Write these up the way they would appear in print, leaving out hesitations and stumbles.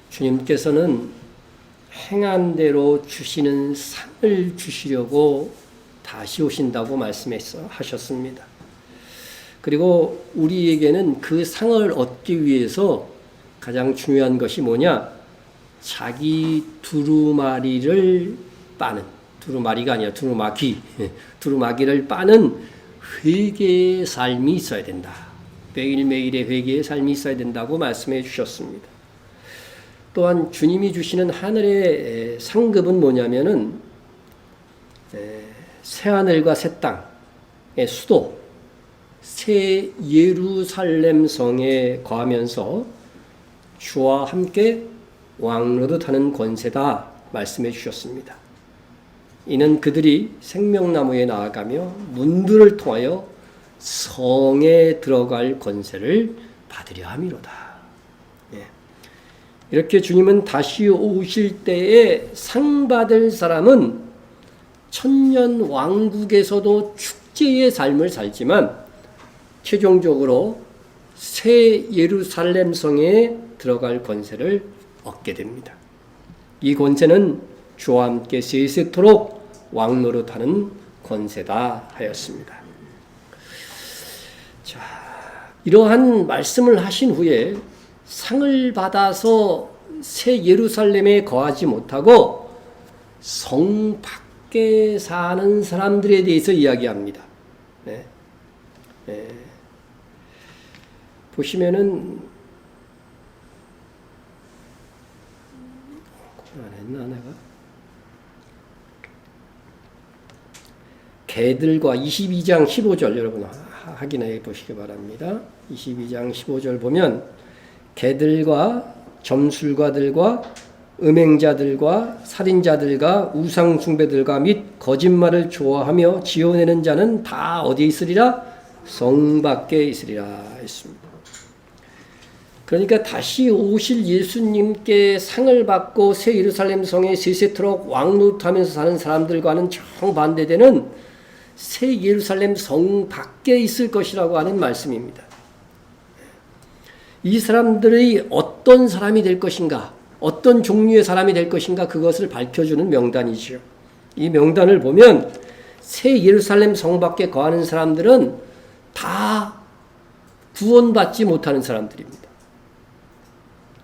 주님께서는 행한 대로 주시는 상을 주시려고 다시 오신다고 말씀하셨습니다. 그리고 우리에게는 그 상을 얻기 위해서 가장 중요한 것이 뭐냐? 자기 두루마리를 빠는, 두루마리가 아니라 두루마기를 빠는 회개의 삶이 있어야 된다. 매일매일의 회개의 삶이 있어야 된다고 말씀해 주셨습니다. 또한 주님이 주시는 하늘의 상급은 뭐냐면은 새하늘과 새 땅의 수도, 새 예루살렘 성에 거하면서 주와 함께 왕노릇하는 권세다 말씀해 주셨습니다. 이는 그들이 생명나무에 나아가며 문들을 통하여 성에 들어갈 권세를 받으려 함이로다. 이렇게 주님은 다시 오실 때에 상 받을 사람은 천년 왕국에서도 축제의 삶을 살지만 최종적으로 새 예루살렘 성에 들어갈 권세를 얻게 됩니다. 이 권세는 주와 함께 세세토록 왕노릇하는 권세다 하였습니다. 자, 이러한 말씀을 하신 후에 상을 받아서 새 예루살렘에 거하지 못하고 성 밖에 사는 사람들에 대해서 이야기합니다. 보시면은 안 했나 내가? 개들과 22장 15절 여러분 확인해 보시기 바랍니다. 22장 15절 보면 개들과 점술가들과 음행자들과 살인자들과 우상숭배들과 및 거짓말을 좋아하며 지어내는 자는 다 어디에 있으리라? 성 밖에 있으리라 했습니다. 그러니까 다시 오실 예수님께 상을 받고 새 예루살렘 성에 세세토록 왕노릇하면서 사는 사람들과는 정반대되는 새 예루살렘 성 밖에 있을 것이라고 하는 말씀입니다. 이 사람들이 어떤 사람이 될 것인가, 어떤 종류의 사람이 될 것인가, 그것을 밝혀주는 명단이죠. 이 명단을 보면 새 예루살렘 성 밖에 거하는 사람들은 다 구원받지 못하는 사람들입니다.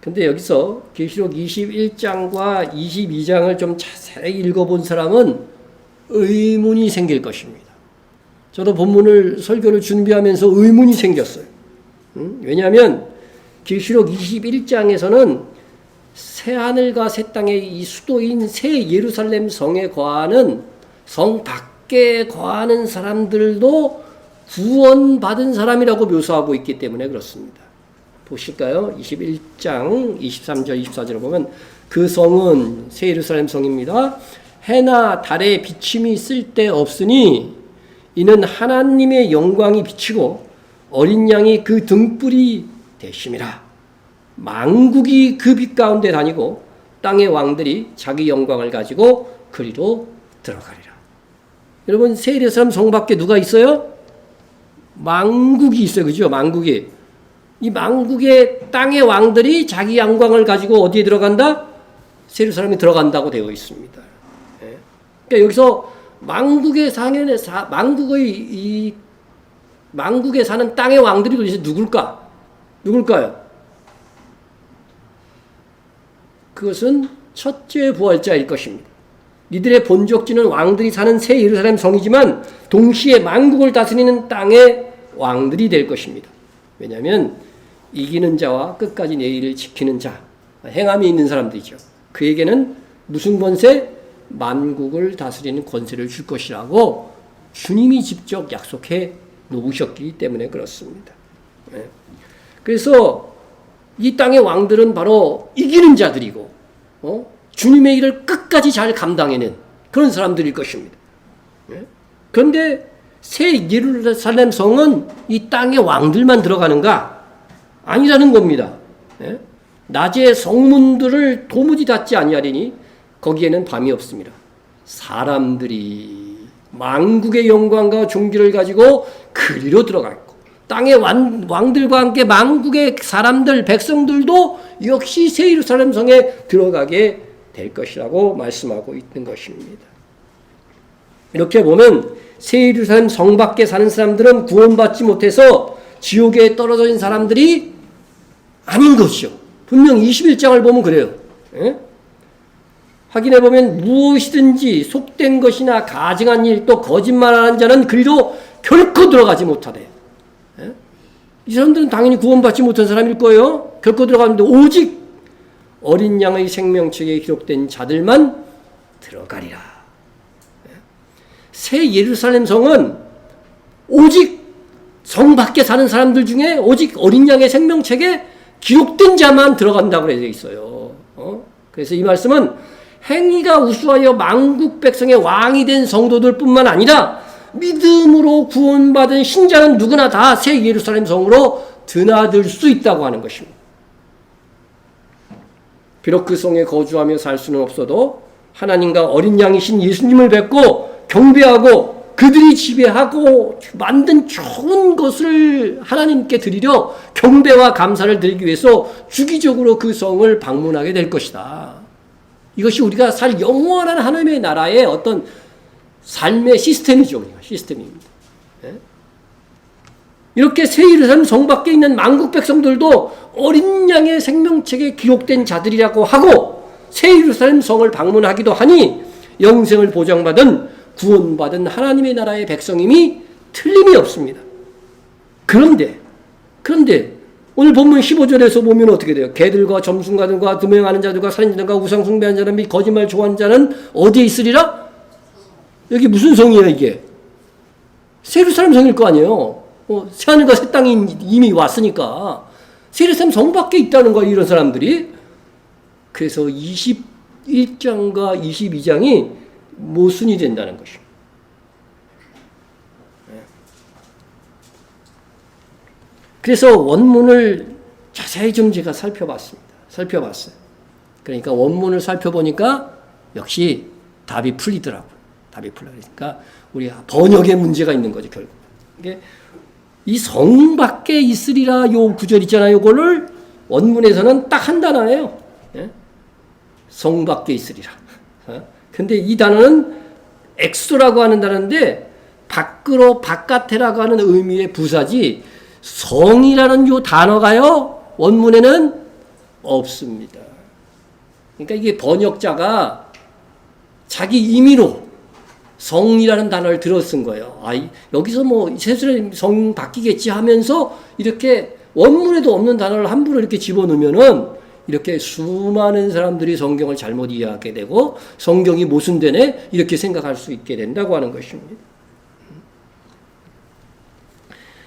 근데 여기서 계시록 21장과 22장을 좀 자세히 읽어본 사람은 의문이 생길 것입니다. 저도 본문을 설교를 준비하면서 의문이 생겼어요. 왜냐하면 계시록 21장에서는 새하늘과 새 땅의 이 수도인 새 예루살렘 성에 거하는 성 밖에 거하는 사람들도 구원받은 사람이라고 묘사하고 있기 때문에 그렇습니다. 보실까요? 21장 23절 24절을 보면 그 성은 새 예루살렘 성입니다. 해나 달에 비침이 쓸데없으니 이는 하나님의 영광이 비치고 어린 양이 그 등불이 되심이라. 만국이 그 빛 가운데 다니고 땅의 왕들이 자기 영광을 가지고 그리로 들어가리라. 여러분 새 예루살렘 성 밖에 누가 있어요? 만국이 있어요. 그죠? 만국이. 이 만국의 땅의 왕들이 자기 영광을 가지고 어디에 들어간다? 새 예루살렘에 들어간다고 되어 있습니다. 그러니까 여기서 만국에 사는 땅의 왕들이 도대체 누굴까요? 그것은 첫째 부활자일 것입니다. 이들의 본적지는 왕들이 사는 새 예루살렘 성이지만 동시에 만국을 다스리는 땅의 왕들이 될 것입니다. 왜냐하면 이기는 자와 끝까지 내 일을 지키는 자, 행함이 있는 사람들이죠. 그에게는 무슨 권세? 만국을 다스리는 권세를 줄 것이라고 주님이 직접 약속해 놓으셨기 때문에 그렇습니다. 그래서 이 땅의 왕들은 바로 이기는 자들이고 주님의 일을 끝까지 잘 감당해낸 그런 사람들일 것입니다. 그런데 새 예루살렘 성은 이 땅의 왕들만 들어가는가? 아니라는 겁니다. 낮에 성문들을 도무지 닫지 아니하리니 거기에는 밤이 없습니다. 사람들이 만국의 영광과 존귀를 가지고 그리로 들어갔고 땅의 왕들과 함께 만국의 사람들, 백성들도 역시 새 예루살렘 성에 들어가게 될 것이라고 말씀하고 있는 것입니다. 이렇게 보면 새 예루살렘 성 밖에 사는 사람들은 구원받지 못해서 지옥에 떨어져 있는 사람들이 아닌 것이요. 분명 21장을 보면 그래요. 예? 확인해 보면 무엇이든지 속된 것이나 가증한 일 또 거짓말하는 자는 그리로 결코 들어가지 못하대. 예? 이 사람들은 당연히 구원받지 못한 사람일 거예요. 결코 들어가는데 오직 어린 양의 생명책에 기록된 자들만 들어가리라. 예? 새 예루살렘 성은 오직 성 밖에 사는 사람들 중에 오직 어린 양의 생명책에 기록된 자만 들어간다고 되어 있어요. 그래서 이 말씀은 행위가 우수하여 만국 백성의 왕이 된 성도들 뿐만 아니라 믿음으로 구원받은 신자는 누구나 다 새 예루살렘 성으로 드나들 수 있다고 하는 것입니다. 비록 그 성에 거주하며 살 수는 없어도 하나님과 어린 양이신 예수님을 뵙고 경배하고 그들이 지배하고 만든 좋은 것을 하나님께 드리려 경배와 감사를 드리기 위해서 주기적으로 그 성을 방문하게 될 것이다. 이것이 우리가 살 영원한 하나님의 나라의 어떤 삶의 시스템이죠. 시스템입니다. 이렇게 새 예루살렘 성 밖에 있는 만국 백성들도 어린 양의 생명책에 기록된 자들이라고 하고 새 예루살렘 성을 방문하기도 하니 영생을 보장받은 구원받은 하나님의 나라의 백성임이 틀림이 없습니다. 그런데 오늘 본문 15절에서 보면 어떻게 돼요? 개들과 점순가들과 두명하는 자들과 살인자들과 우상 숭배하는 자들 및 거짓말 좋아하는 자는 어디에 있으리라? 여기 무슨 성이에요 이게? 새 예루살렘 성일 거 아니에요. 새하늘과 새 땅이 이미 왔으니까 새 예루살렘 성 밖에 있다는 거예요. 이런 사람들이. 그래서 21장과 22장이 모순이 된다는 것입니다. 그래서 원문을 자세히 좀 제가 살펴봤어요. 그러니까 원문을 살펴보니까 역시 답이 풀리더라고요. 그러니까 우리 번역에 문제가 있는 거죠, 결국. 이게 이 성 밖에 있으리라 요 구절 있잖아요. 요거를 원문에서는 딱 한 단어예요. 성 밖에 있으리라. 근데 이 단어는 엑소라고 하는 단어인데 밖으로 바깥에라고 하는 의미의 부사지 성이라는 요 단어가요 원문에는 없습니다. 그러니까 이게 번역자가 자기 임의로 성이라는 단어를 들어 쓴 거예요. 여기서 뭐 세수의 성 바뀌겠지 하면서 이렇게 원문에도 없는 단어를 함부로 이렇게 집어넣으면은 이렇게 수많은 사람들이 성경을 잘못 이해하게 되고 성경이 모순되네 이렇게 생각할 수 있게 된다고 하는 것입니다.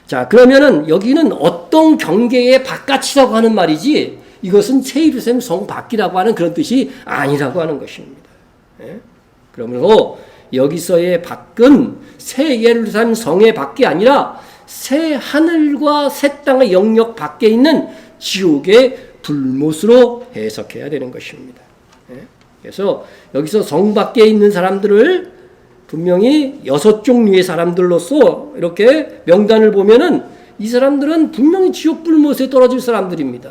자, 그러면은 여기는 어떤 경계의 바깥이라고 하는 말이지 이것은 새 예루살렘 성 밖이라고 하는 그런 뜻이 아니라고 하는 것입니다. 그러므로 여기서의 밖은 새 예루살렘 성의 밖이 아니라 새 하늘과 새 땅의 영역 밖에 있는 지옥의 불못으로 해석해야 되는 것입니다. 그래서 여기서 성 밖에 있는 사람들을 분명히 6종류의 사람들로서 이렇게 명단을 보면은 이 사람들은 분명히 지옥 불못에 떨어질 사람들입니다.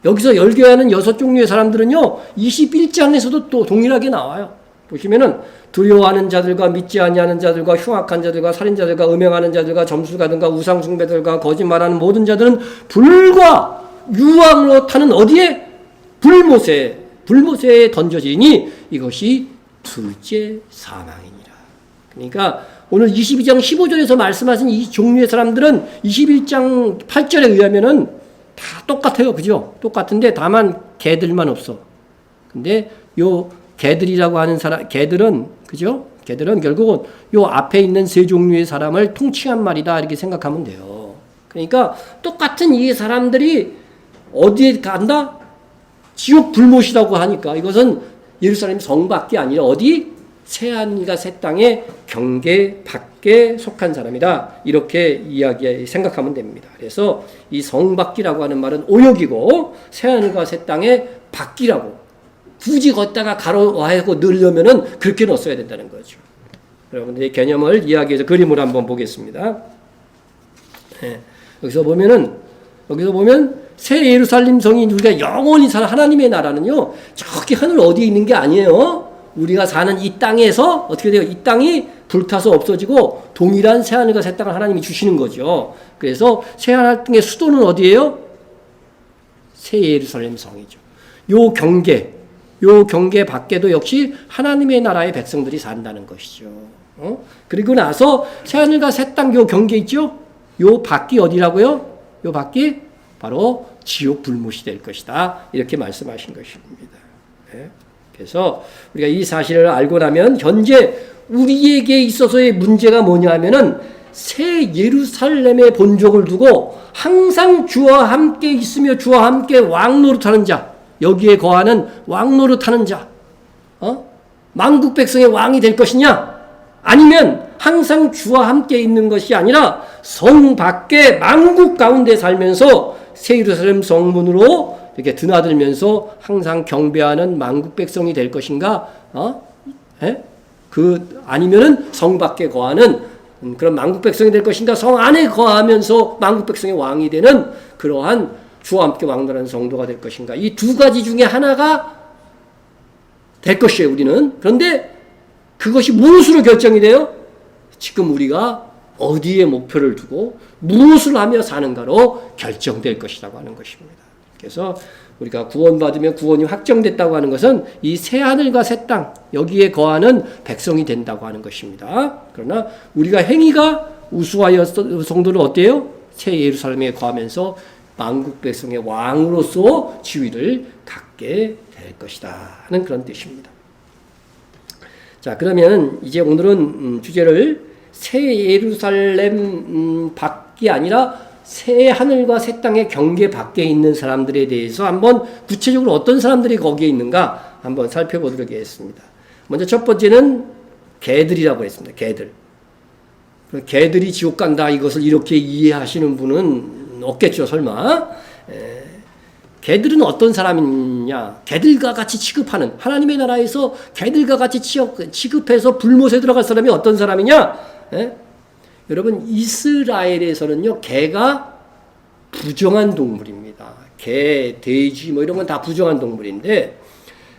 여기서 열교하는 6종류의 사람들은요 21장에서도 또 동일하게 나와요. 보시면은 두려워하는 자들과 믿지 아니하는 자들과 흉악한 자들과 살인자들과 음행하는 자들과 점술가들과 우상숭배들과 거짓말하는 모든 자들은 불과 유황으로 타는 어디에? 불못에 던져지니 이것이 둘째 사망이니라. 그러니까 오늘 22장 15절에서 말씀하신 이 종류의 사람들은 21장 8절에 의하면은 다 똑같아요. 그죠? 똑같은데 다만 개들만 없어. 근데 요 개들이라고 하는 사람, 개들은, 그죠? 개들은 결국은 요 앞에 있는 세 종류의 사람을 통칭한 말이다. 이렇게 생각하면 돼요. 그러니까 똑같은 이 사람들이 어디에 간다? 지옥 불못이라고 하니까 이것은 예루살렘 성밖에 아니라 어디? 새하늘과 새 땅의 경계 밖에 속한 사람이다. 이렇게 생각하면 됩니다. 그래서 이 성밖이라고 하는 말은 오역이고 새하늘과 새 땅의 밖이라고 굳이 걷다가 가로하고 넣으려면은 그렇게 넣었어야 된다는 거죠. 여러분들의 개념을 이야기해서 그림으로 한번 보겠습니다. 예. 여기서 보면 새 예루살렘 성이 우리가 영원히 사는 하나님의 나라는요, 저기 하늘 어디에 있는 게 아니에요. 우리가 사는 이 땅에서 어떻게 돼요? 이 땅이 불타서 없어지고 동일한 새하늘과 새 땅을 하나님이 주시는 거죠. 그래서 새하늘 땅의 수도는 어디예요? 새 예루살렘 성이죠. 요 경계 밖에도 역시 하나님의 나라의 백성들이 산다는 것이죠. 그리고 나서 새하늘과 새 땅 요 경계 있죠? 요 밖이 어디라고요? 요 밖이 바로 지옥 불못이 될 것이다. 이렇게 말씀하신 것입니다. 네. 그래서 우리가 이 사실을 알고 나면 현재 우리에게 있어서의 문제가 뭐냐 하면은 새 예루살렘의 본족을 두고 항상 주와 함께 있으며 주와 함께 왕노릇하는 자, 여기에 거하는 왕노릇하는 자, 만국 백성의 왕이 될 것이냐? 아니면 항상 주와 함께 있는 것이 아니라 성 밖에 만국 가운데 살면서 새 예루살렘 성문으로 이렇게 드나들면서 항상 경배하는 만국 백성이 될 것인가? 아니면은 성 밖에 거하는 그런 만국 백성이 될 것인가? 성 안에 거하면서 만국 백성의 왕이 되는 그러한 주와 함께 왕노라는 성도가 될 것인가? 이 두 가지 중에 하나가 될 것이에요, 우리는. 그런데 그것이 무엇으로 결정이 돼요? 지금 우리가 어디에 목표를 두고 무엇을 하며 사는가로 결정될 것이라고 하는 것입니다. 그래서 우리가 구원받으면 구원이 확정됐다고 하는 것은 이 새하늘과 새 땅, 여기에 거하는 백성이 된다고 하는 것입니다. 그러나 우리가 행위가 우수하여 성도는 어때요? 새 예루살렘에 거하면서 만국 백성의 왕으로서 지위를 갖게 될 것이다 하는 그런 뜻입니다. 자, 그러면 이제 오늘은 주제를 새 예루살렘 밖이 아니라 새 하늘과 새 땅의 경계 밖에 있는 사람들에 대해서 한번 구체적으로 어떤 사람들이 거기에 있는가 한번 살펴보도록 하겠습니다. 먼저 첫 번째는 개들이라고 했습니다. 개들이 지옥 간다, 이것을 이렇게 이해하시는 분은 없겠죠, 설마. 개들은 어떤 사람이냐? 개들과 같이 취급하는, 하나님의 나라에서 개들과 같이 취급해서 불못에 들어갈 사람이 어떤 사람이냐? 여러분, 이스라엘에서는요, 개가 부정한 동물입니다. 개, 돼지 뭐 이런 건 다 부정한 동물인데,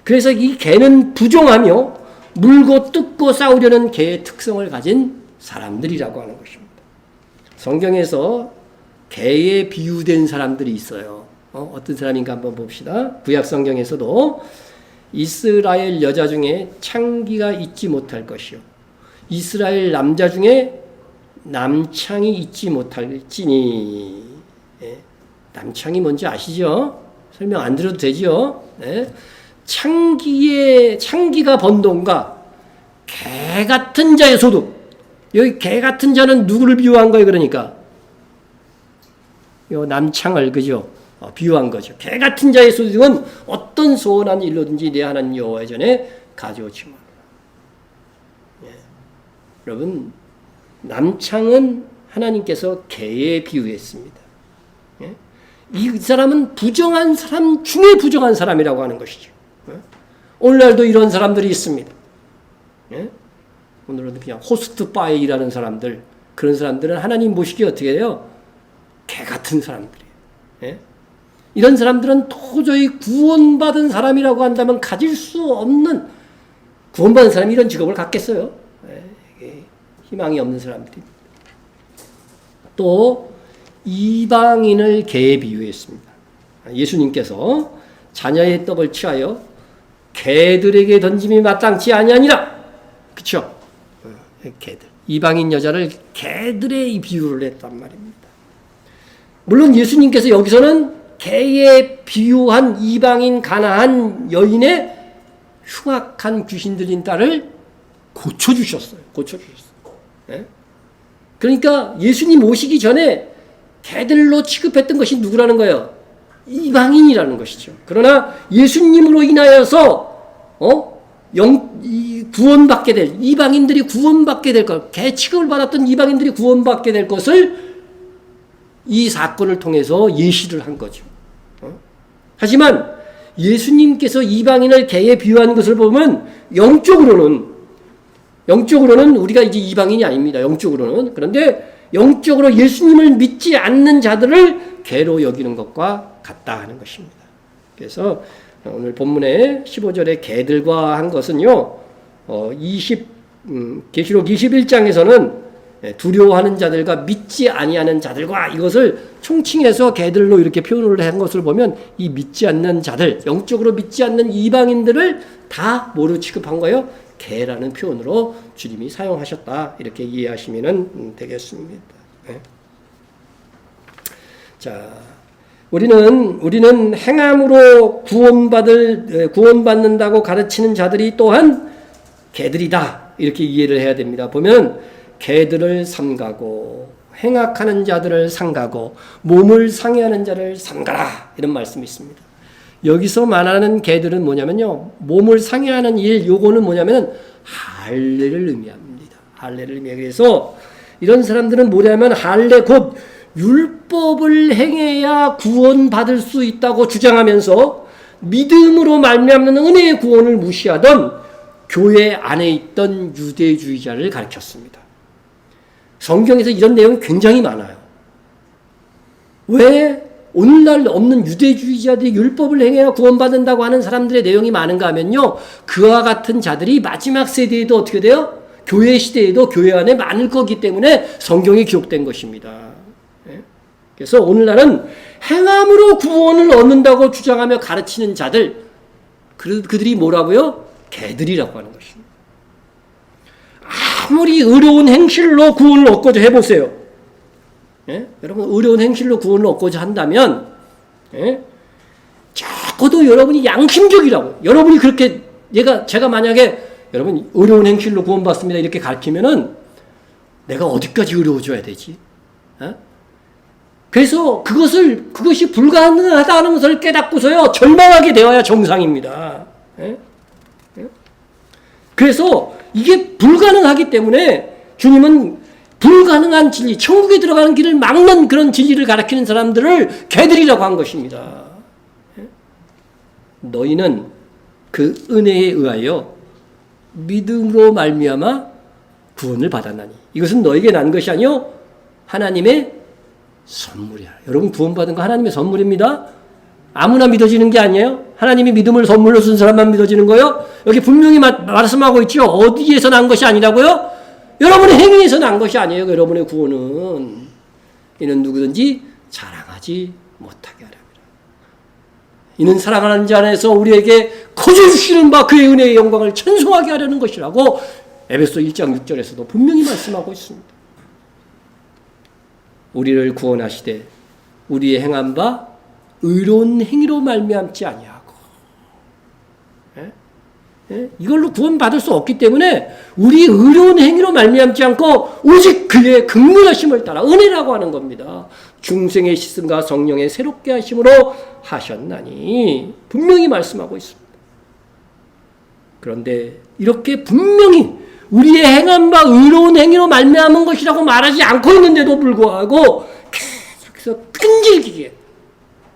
그래서 이 개는 부정하며 물고 뜯고 싸우려는 개의 특성을 가진 사람들이라고 하는 것입니다. 성경에서 개에 비유된 사람들이 있어요. 어떤 사람인가 한번 봅시다. 구약 성경에서도 이스라엘 여자 중에 창기가 있지 못할 것이요, 이스라엘 남자 중에 남창이 있지 못할지니. 남창이 뭔지 아시죠? 설명 안 드려도 되죠? 창기가 번동과 개 같은 자의 소득. 여기 개 같은 자는 누구를 비유한 거예요? 그러니까 요 남창을, 그죠? 비유한 거죠. 개 같은 자의 소득은 어떤 소원한 일로든지 내 하나님 여호와의 전에 가져오지 마라. 여러분, 남창은 하나님께서 개에 비유했습니다. 이 사람은 부정한 사람 중에 부정한 사람이라고 하는 것이죠. 오늘날도 이런 사람들이 있습니다. 오늘은 그냥 호스트 바에 일하는 사람들, 그런 사람들은 하나님 보시기에 어떻게 해요? 개 같은 사람들이에요. 이런 사람들은 도저히 구원받은 사람이라고 한다면 가질 수 없는, 구원받은 사람이 이런 직업을 갖겠어요? 희망이 없는 사람들입니다. 또 이방인을 개에 비유했습니다. 예수님께서 자녀의 떡을 취하여 개들에게 던짐이 마땅치 아니하니라. 그렇죠? 개들. 이방인 여자를 개들의 비유를 했단 말입니다. 물론 예수님께서 여기서는 개에 비유한 이방인 가나안 여인의 흉악한 귀신 들린 딸을 고쳐주셨어요. 그러니까 예수님 오시기 전에 개들로 취급했던 것이 누구라는 거예요? 이방인이라는 것이죠. 그러나 예수님으로 인하여서 구원받게 될, 이방인들이 구원받게 될 것, 개 취급을 받았던 이방인들이 구원받게 될 것을 이 사건을 통해서 예시를 한 거죠. 하지만 예수님께서 이방인을 개에 비유하는 것을 보면 영적으로는 우리가 이제 이방인이 아닙니다. 영적으로는. 그런데 영적으로 예수님을 믿지 않는 자들을 개로 여기는 것과 같다 하는 것입니다. 그래서 오늘 본문의 15절에 개들과 한 것은요, 계시록 21장에서는 두려워하는 자들과 믿지 아니하는 자들과 이것을 총칭해서 개들로 이렇게 표현을 한 것을 보면 이 믿지 않는 자들, 영적으로 믿지 않는 이방인들을 다 뭐로 취급한 거예요? 개라는 표현으로 주님이 사용하셨다. 이렇게 이해하시면 되겠습니다. 네. 자, 우리는 행함으로 구원받는다고 가르치는 자들이 또한 개들이다. 이렇게 이해를 해야 됩니다. 보면 개들을 삼가고 행악하는 자들을 삼가고 몸을 상해하는 자를 삼가라. 이런 말씀이 있습니다. 여기서 말하는 개들은 뭐냐면요. 몸을 상해하는 일, 요거는 뭐냐면 할례를 의미합니다. 할례를 의미해요. 그래서 이런 사람들은 뭐냐면 할례 곧 율법을 행해야 구원받을 수 있다고 주장하면서 믿음으로 말미암는 은혜의 구원을 무시하던 교회 안에 있던 유대주의자를 가르쳤습니다. 성경에서 이런 내용이 굉장히 많아요. 왜 오늘날 없는 유대주의자들이 율법을 행해야 구원받는다고 하는 사람들의 내용이 많은가 하면요. 그와 같은 자들이 마지막 세대에도 어떻게 돼요? 교회 시대에도 교회 안에 많을 거기 때문에 성경이 기록된 것입니다. 그래서 오늘날은 행함으로 구원을 얻는다고 주장하며 가르치는 자들, 그들이 뭐라고요? 개들이라고 하는 것입니다. 아무리 의로운 행실로 구원을 얻고자 해보세요. 예? 여러분 의로운 행실로 구원을 얻고자 한다면 적어도 여러분이 양심적이라고, 여러분이 그렇게 제가 만약에 여러분 의로운 행실로 구원받습니다 이렇게 가르치면은 내가 어디까지 의로워져야 되지? 그래서 그것이 불가능하다는 것을 깨닫고서요 절망하게 되어야 정상입니다. 그래서 이게 불가능하기 때문에 주님은 불가능한 진리, 천국에 들어가는 길을 막는 그런 진리를 가르치는 사람들을 개들이라고 한 것입니다. 너희는 그 은혜에 의하여 믿음으로 말미암아 구원을 받았나니 이것은 너에게 난 것이 아니요 하나님의 선물이야. 여러분 구원받은 거 하나님의 선물입니다. 아무나 믿어지는 게 아니에요. 하나님이 믿음을 선물로 준 사람만 믿어지는 거예요. 여기 분명히 말씀하고 있죠. 어디에서 난 것이 아니라고요? 여러분의 행위에서 난 것이 아니에요. 여러분의 구원은. 이는 누구든지 자랑하지 못하게 하랍니다. 이는 사랑하는 자 안에서 우리에게 거저주시는 바 그의 은혜의 영광을 찬송하게 하려는 것이라고 에베소 1장 6절에서도 분명히 말씀하고 있습니다. 우리를 구원하시되 우리의 행한 바 의로운 행위로 말미암지 아니하고 이걸로 구원받을 수 없기 때문에 우리 의로운 행위로 말미암지 않고 오직 그의 긍휼하심을 따라 은혜라고 하는 겁니다. 중생의 씻음과 성령의 새롭게 하심으로 하셨나니 분명히 말씀하고 있습니다. 그런데 이렇게 분명히 우리의 행한 바 의로운 행위로 말미암은 것이라고 말하지 않고 있는데도 불구하고 계속해서 끈질기게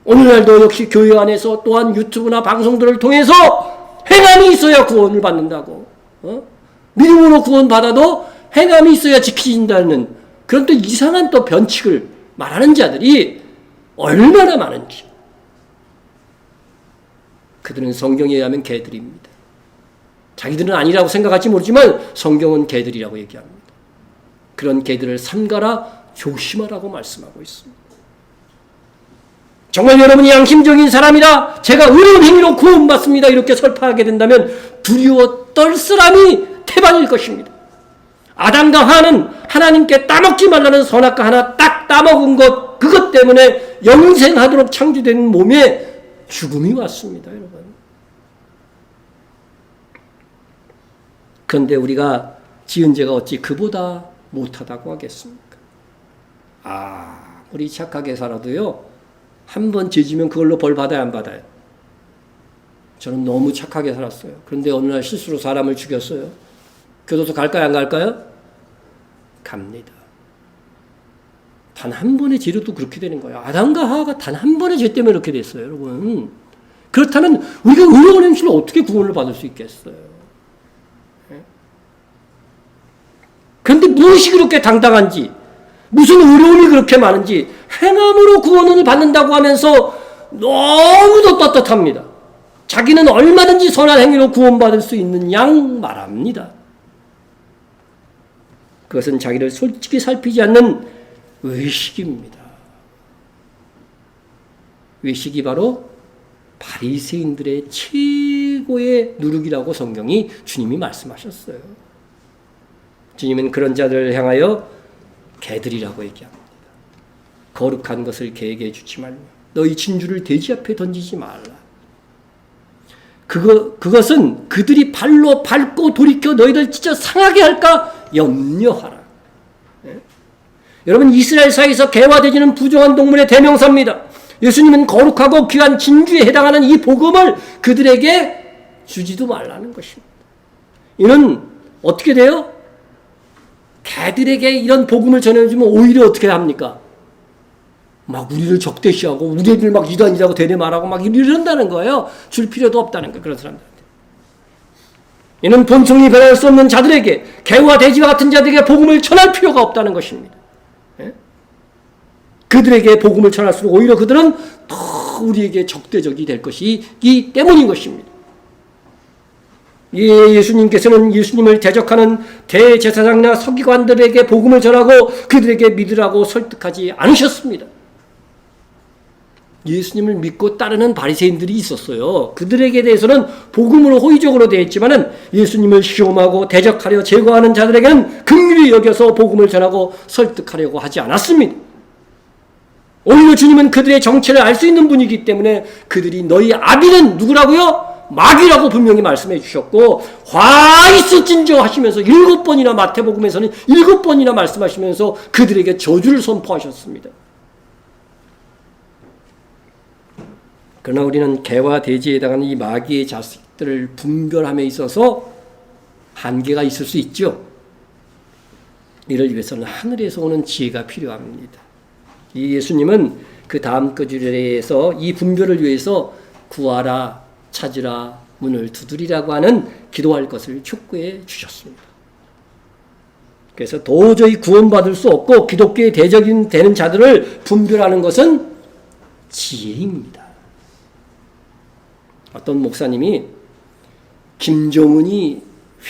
오늘날도 역시 교회 안에서 또한 유튜브나 방송들을 통해서 행함이 있어야 구원을 받는다고, 믿음으로 구원받아도 행함이 있어야 지키진다는 그런 또 이상한 또 변칙을 말하는 자들이 얼마나 많은지. 그들은 성경에 의하면 개들입니다. 자기들은 아니라고 생각할지 모르지만 성경은 개들이라고 얘기합니다. 그런 개들을 삼가라 조심하라고 말씀하고 있습니다. 정말 여러분이 양심적인 사람이라 제가 의로운 행위로 구원받습니다 이렇게 설파하게 된다면 두려워 떨 사람이 태반일 것입니다. 아담과 하와는 하나님께 따먹지 말라는 선악과 하나 딱 따먹은 것, 그것 때문에 영생하도록 창조된 몸에 죽음이 왔습니다. 여러분. 그런데 우리가 지은 죄가 어찌 그보다 못하다고 하겠습니까? 우리 착하게 살아도요 한 번 죄지면 그걸로 벌 받아야 안 받아요? 저는 너무 착하게 살았어요. 그런데 어느 날 실수로 사람을 죽였어요. 교도소 갈까요 안 갈까요? 갑니다. 단 한 번의 죄로도 그렇게 되는 거예요. 아담과 하와가 단 한 번의 죄 때문에 그렇게 됐어요. 여러분. 그렇다면 우리가 의로운 행실로 어떻게 구원을 받을 수 있겠어요? 그런데 무엇이 그렇게 당당한지, 무슨 어려움이 그렇게 많은지 행함으로 구원을 받는다고 하면서 너무도 떳떳합니다. 자기는 얼마든지 선한 행위로 구원받을 수 있는 양 말합니다. 그것은 자기를 솔직히 살피지 않는 의식입니다. 의식이 바로 바리새인들의 최고의 누룩이라고 성경이 주님이 말씀하셨어요. 주님은 그런 자들을 향하여 개들이라고 얘기합니다. 거룩한 것을 개에게 주지 말며 너희 진주를 돼지 앞에 던지지 말라. 그것은 그들이 발로 밟고 돌이켜 너희를 찢어 상하게 할까 염려하라. 네? 여러분, 이스라엘 사이에서 개와 돼지는 부정한 동물의 대명사입니다. 예수님은 거룩하고 귀한 진주에 해당하는 이 복음을 그들에게 주지도 말라는 것입니다. 이는 어떻게 돼요? 개들에게 이런 복음을 전해주면 오히려 어떻게 합니까? 막 우리를 적대시하고 우리들 막 이단이라고 대대말하고 막 이런다는 거예요. 줄 필요도 없다는 거예요. 그런 사람들한테. 이는 본성이 변할 수 없는 자들에게, 개와 돼지와 같은 자들에게 복음을 전할 필요가 없다는 것입니다. 예? 그들에게 복음을 전할수록 오히려 그들은 더 우리에게 적대적이 될 것이기 때문인 것입니다. 예수님께서는 예수님을 대적하는 대제사장이나 서기관들에게 복음을 전하고 그들에게 믿으라고 설득하지 않으셨습니다. 예수님을 믿고 따르는 바리새인들이 있었어요. 그들에게 대해서는 복음으로 호의적으로 대했지만은 예수님을 시험하고 대적하려 제거하는 자들에게는 긍휼히 여겨서 복음을 전하고 설득하려고 하지 않았습니다. 오히려 주님은 그들의 정체를 알 수 있는 분이기 때문에 그들이 너희 아비는 누구라고요? 마귀라고 분명히 말씀해 주셨고, 화 있을진저 하시면서 7번이나 마태복음에서는 7번이나 말씀하시면서 그들에게 저주를 선포하셨습니다. 그러나 우리는 개와 돼지에 해당하는 이 마귀의 자식들을 분별함에 있어서 한계가 있을 수 있죠. 이를 위해서는 하늘에서 오는 지혜가 필요합니다. 이 예수님은 그 다음 구절에서 이 분별을 위해서 구하라, 찾으라, 문을 두드리라고 하는 기도할 것을 촉구해 주셨습니다. 그래서 도저히 구원받을 수 없고 기독교의 대적이 되는 자들을 분별하는 것은 지혜입니다. 어떤 목사님이 김정은이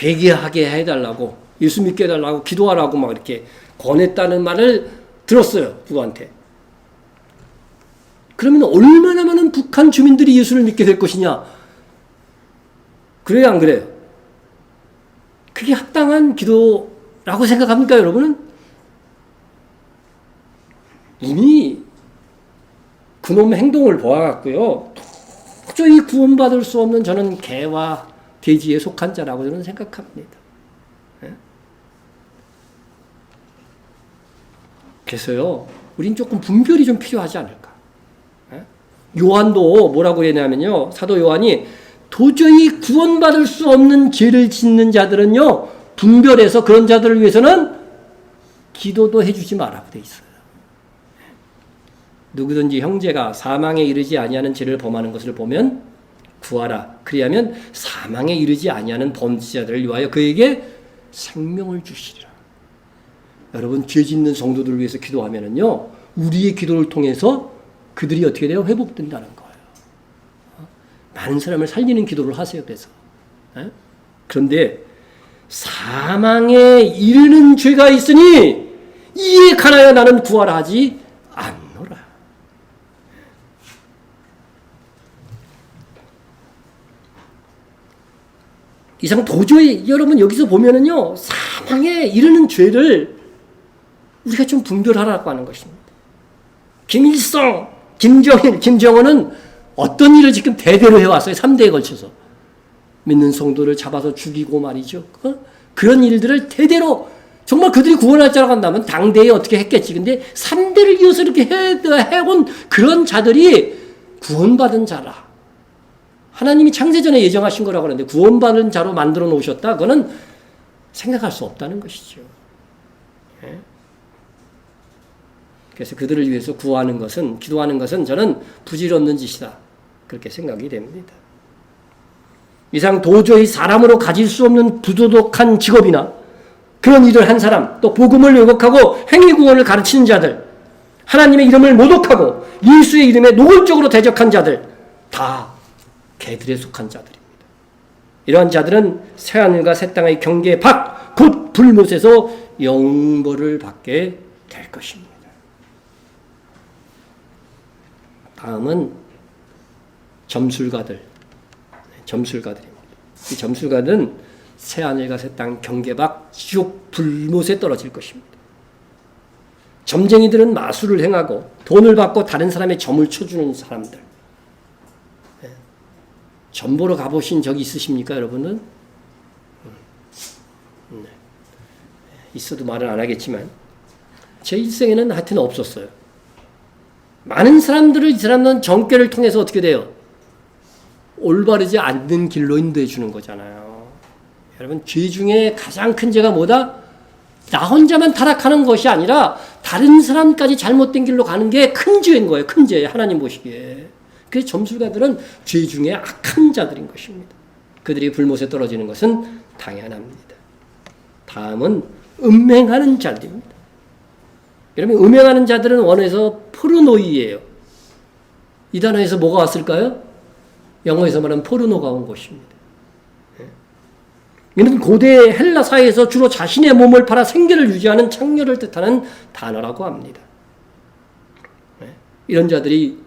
회개하게 해달라고, 예수 믿게 해달라고, 기도하라고 막 이렇게 권했다는 말을 들었어요. 누구한테. 그러면 얼마나 많은 북한 주민들이 예수를 믿게 될 것이냐? 그래요, 안 그래요? 그게 합당한 기도라고 생각합니까, 여러분은? 이미 그놈의 행동을 보아갖고요, 도저히 구원받을 수 없는 저는 개와 돼지에 속한 자라고 저는 생각합니다. 그래서요, 우린 조금 분별이 좀 필요하지 않을까. 요한도 뭐라고 했냐면요, 사도 요한이 도저히 구원받을 수 없는 죄를 짓는 자들은요, 분별해서 그런 자들을 위해서는 기도도 해주지 말라고 돼 있어요. 누구든지 형제가 사망에 이르지 아니하는 죄를 범하는 것을 보면 구하라. 그리하면 사망에 이르지 아니하는 범죄자들을 위하여 그에게 생명을 주시리라. 여러분, 죄 짓는 성도들을 위해서 기도하면은요, 우리의 기도를 통해서 그들이 어떻게 돼요? 회복된다는 거예요. 많은 사람을 살리는 기도를 하세요. 그래서. 그런데 사망에 이르는 죄가 있으니 이에 관하여 나는 구하라 하지 않노라. 이상 도저히 여러분 여기서 보면은요, 사망에 이르는 죄를 우리가 좀 분별하라고 하는 것입니다. 김일성, 김정일, 김정은은 어떤 일을 지금 대대로 해왔어요. 3대에 걸쳐서. 믿는 성도를 잡아서 죽이고 말이죠. 그런 일들을 대대로, 정말 그들이 구원할 자라고 한다면 당대에 어떻게 했겠지. 근데 3대를 이어서 이렇게 해온 그런 자들이 구원받은 자라. 하나님이 창세전에 예정하신 거라고 하는데 구원받은 자로 만들어 놓으셨다. 그거는 생각할 수 없다는 것이죠. 그래서 그들을 위해서 구하는 것은, 기도하는 것은 저는 부질없는 짓이다. 그렇게 생각이 됩니다. 이상 도저히 사람으로 가질 수 없는 부도덕한 직업이나 그런 일을 한 사람, 또 복음을 왜곡하고 행위구원을 가르치는 자들, 하나님의 이름을 모독하고 예수의 이름에 노골적으로 대적한 자들, 다 개들에 속한 자들입니다. 이러한 자들은 새하늘과 새 땅의 경계에 밖, 곧 불못에서 영벌을 받게 될 것입니다. 다음은 점술가들입니다. 이 점술가들은 새하늘과 새 땅 경계 밖 지옥 불못에 떨어질 것입니다. 점쟁이들은 마술을 행하고 돈을 받고 다른 사람의 점을 쳐주는 사람들. 점 보러 가보신 적이 있으십니까, 여러분은? 있어도 말은 안 하겠지만 제 일생에는 하여튼 없었어요. 많은 사람들을 이 사람은 점괘를 통해서 어떻게 돼요? 올바르지 않는 길로 인도해 주는 거잖아요. 여러분, 죄 중에 가장 큰 죄가 뭐다? 나 혼자만 타락하는 것이 아니라 다른 사람까지 잘못된 길로 가는 게 큰 죄인 거예요. 큰 죄, 하나님 보시기에. 그래서 점술가들은 죄 중에 악한 자들인 것입니다. 그들이 불못에 떨어지는 것은 당연합니다. 다음은 음행하는 자들입니다. 여러분, 음행하는 자들은 원어에서 포르노이예요. 이 단어에서 뭐가 왔을까요? 영어에서 말하는 포르노가 온 것입니다. 이는 고대 헬라 사회에서 주로 자신의 몸을 팔아 생계를 유지하는 창녀를 뜻하는 단어라고 합니다. 이런 자들이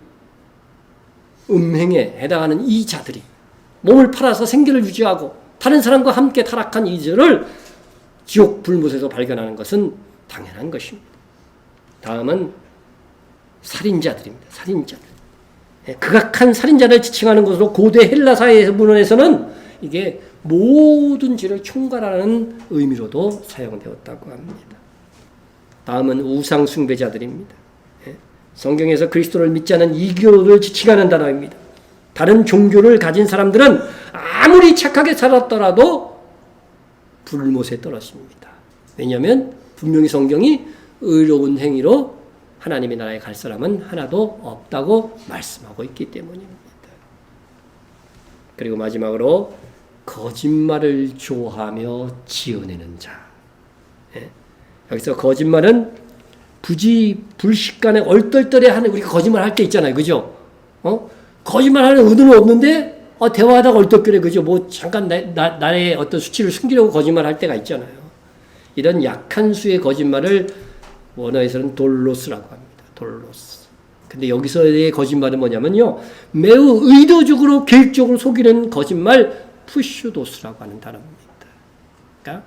음행에 해당하는 이 자들이 몸을 팔아서 생계를 유지하고 다른 사람과 함께 타락한 이들을 지옥 불못에서 발견하는 것은 당연한 것입니다. 다음은 살인자들입니다. 살인자들. 극악한 살인자를 지칭하는 것으로 고대 헬라 사회 문헌에서는 이게 모든 죄를 총괄하는 의미로도 사용되었다고 합니다. 다음은 우상 숭배자들입니다. 성경에서 그리스도를 믿지 않은 이교를 지칭하는 단어입니다. 다른 종교를 가진 사람들은 아무리 착하게 살았더라도 불못에 떨어집니다. 왜냐하면 분명히 성경이 의로운 행위로 하나님의 나라에 갈 사람은 하나도 없다고 말씀하고 있기 때문입니다. 그리고 마지막으로 거짓말을 좋아하며 지어내는 자. 여기서 거짓말은 부지불식간에 얼떨떨해하는, 우리가 거짓말 할 때 있잖아요, 그죠? 거짓말하는 의도는 없는데 대화하다가 얼떨결에, 그죠? 뭐 잠깐 나의 어떤 수치를 숨기려고 거짓말할 때가 있잖아요. 이런 약한 수의 거짓말을 원어에서는 돌로스라고 합니다. 돌로스. 근데 여기서의 거짓말은 뭐냐면요, 매우 의도적으로 계획적으로 속이는 거짓말, 푸슈도스라고 하는 단어입니다. 그러니까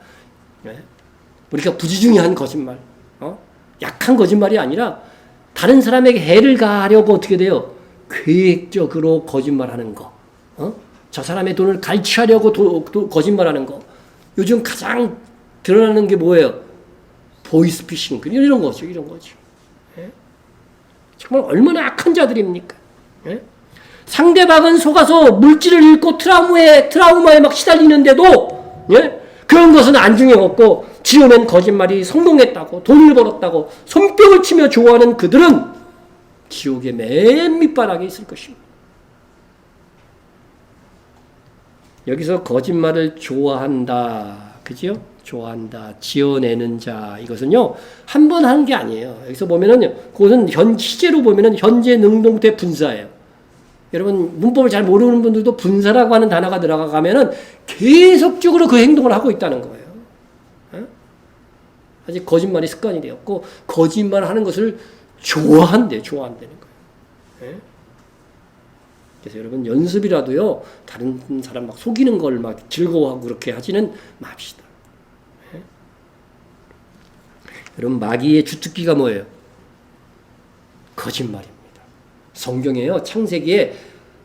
우리가 부지중의한 거짓말, 약한 거짓말이 아니라 다른 사람에게 해를 가하려고 어떻게 돼요? 계획적으로 거짓말하는 거. 저 사람의 돈을 갈취하려고 거짓말하는 거. 요즘 가장 드러나는 게 뭐예요? 보이스피싱. 이런 거죠. 이런 거죠. 정말 얼마나 악한 자들입니까? 상대방은 속아서 물질을 잃고 트라우마에 막 시달리는데도 그런 것은 안중에 없고 지어낸 거짓말이 성공했다고, 돈을 벌었다고 손뼉을 치며 좋아하는 그들은 지옥의 맨 밑바닥에 있을 것입니다. 여기서 거짓말을 좋아한다, 그죠? 좋아한다, 지어내는 자, 이것은요 한 번 한 게 아니에요. 여기서 보면은 그것은 시제로 보면은 현재 능동태 분사예요. 여러분, 문법을 잘 모르는 분들도 분사라고 하는 단어가 들어가면은 계속적으로 그 행동을 하고 있다는 거예요. 아직 거짓말이 습관이 되었고 거짓말 하는 것을 좋아한다는 거예요. 그래서 여러분, 연습이라도요 다른 사람 막 속이는 걸 막 즐거워하고 그렇게 하지는 맙시다. 여러분, 마귀의 주특기가 뭐예요? 거짓말입니다. 성경에요, 창세기에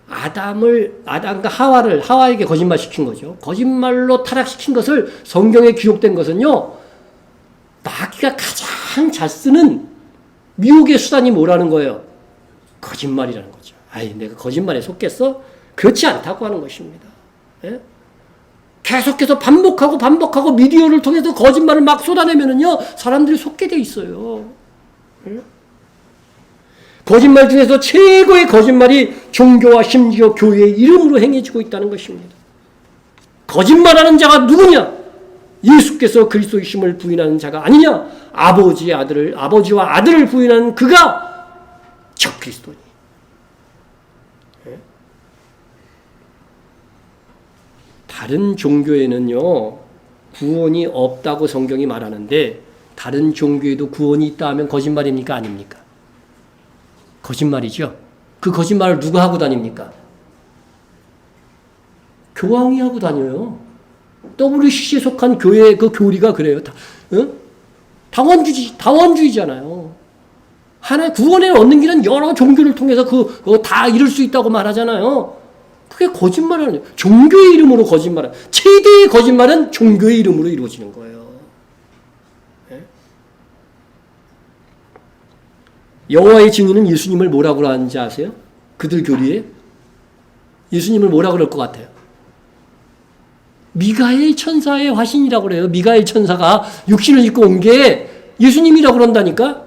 아담과 하와에게 거짓말 시킨 거죠. 거짓말로 타락시킨 것을, 성경에 기록된 것은요, 마귀가 가장 잘 쓰는 미혹의 수단이 뭐라는 거예요? 거짓말이라는 거죠. 내가 거짓말에 속겠어? 그렇지 않다고 하는 것입니다. 계속해서 반복하고 미디어를 통해서 거짓말을 막 쏟아내면은요, 사람들이 속게 돼 있어요. 거짓말 중에서 최고의 거짓말이 종교와 심지어 교회의 이름으로 행해지고 있다는 것입니다. 거짓말하는 자가 누구냐? 예수께서 그리스도이심을 부인하는 자가 아니냐? 아버지와 아들을 부인하는 그가 적그리스도니. 다른 종교에는요, 구원이 없다고 성경이 말하는데, 다른 종교에도 구원이 있다 하면 거짓말입니까? 아닙니까? 거짓말이죠. 그 거짓말을 누가 하고 다닙니까? 교황이 하고 다녀요. WCC에 속한 교회 그 교리가 그래요. 다원주의잖아요. 하나의 구원을 얻는 길은 여러 종교를 통해서 그거 다 이룰 수 있다고 말하잖아요. 그게 거짓말은 종교의 이름으로 거짓말은 최대의 거짓말은 종교의 이름으로 이루어지는 거예요. 여호와의 증인은 예수님을 뭐라고 하는지 아세요? 그들 교리에 예수님을 뭐라고 그럴 것 같아요? 미가엘 천사의 화신이라고 그래요. 미가엘 천사가 육신을 입고 온 게 예수님이라고 그런다니까.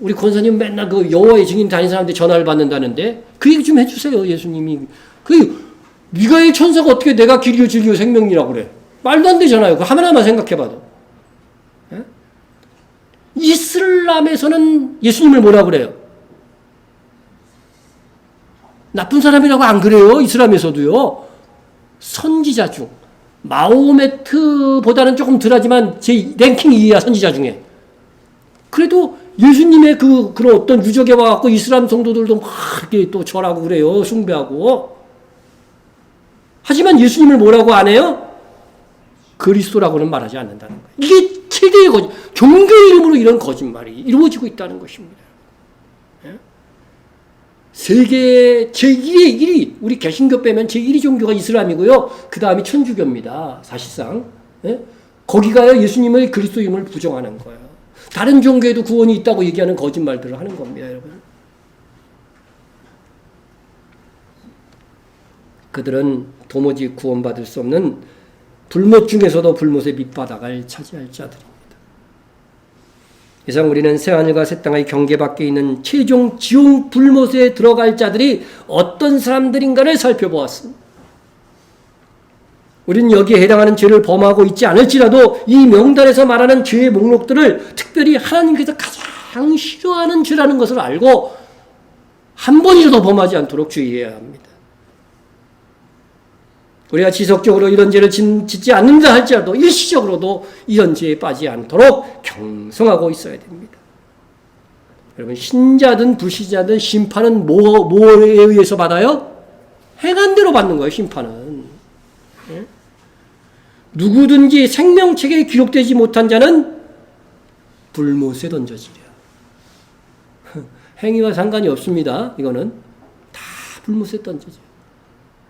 우리 권사님 맨날 그 여호와의 증인 다니는 사람한테 전화를 받는다는데 그 얘기 좀 해주세요. 예수님이 그 미가엘 천사가 어떻게 내가 길이요 진리요 생명이라고 그래? 말도 안 되잖아요. 그 하나만 생각해봐도. 에? 이슬람에서는 예수님을 뭐라고 그래요? 나쁜 사람이라고 안 그래요. 이슬람에서도요. 선지자 중 마호메트보다는 조금 덜하지만 제 랭킹 2위야. 선지자 중에. 그래도 예수님의 그런 어떤 유적에 와갖고 이슬람 성도들도 막 이렇게 또 절하고 그래요. 숭배하고. 하지만 예수님을 뭐라고 안 해요? 그리스도라고는 말하지 않는다는 거예요. 이게 최대의 종교의 이름으로 이런 거짓말이 이루어지고 있다는 것입니다. 세계 제1의 1위, 우리 개신교 빼면 제1위 종교가 이슬람이고요. 그 다음이 천주교입니다. 사실상. 거기가요, 예수님의 그리스도임을 부정하는 거예요. 다른 종교에도 구원이 있다고 얘기하는 거짓말들을 하는 겁니다, 여러분. 그들은 도무지 구원받을 수 없는 불못 중에서도 불못의 밑바닥을 차지할 자들입니다. 이상 우리는 새하늘과 새 땅의 경계 밖에 있는 최종 지옥 불못에 들어갈 자들이 어떤 사람들인가를 살펴보았습니다. 우리는 여기에 해당하는 죄를 범하고 있지 않을지라도 이 명단에서 말하는 죄의 목록들을 특별히 하나님께서 가장 싫어하는 죄라는 것을 알고 한 번이라도 범하지 않도록 주의해야 합니다. 우리가 지속적으로 이런 죄를 짓지 않는다 할지라도 일시적으로도 이런 죄에 빠지지 않도록 경성하고 있어야 됩니다. 여러분, 신자든 불신자든 심판은 뭐에 의해서 받아요? 행한 대로 받는 거예요, 심판은. 누구든지 생명책에 기록되지 못한 자는 불못에 던져지랴. 행위와 상관이 없습니다. 이거는 다 불못에 던져져요.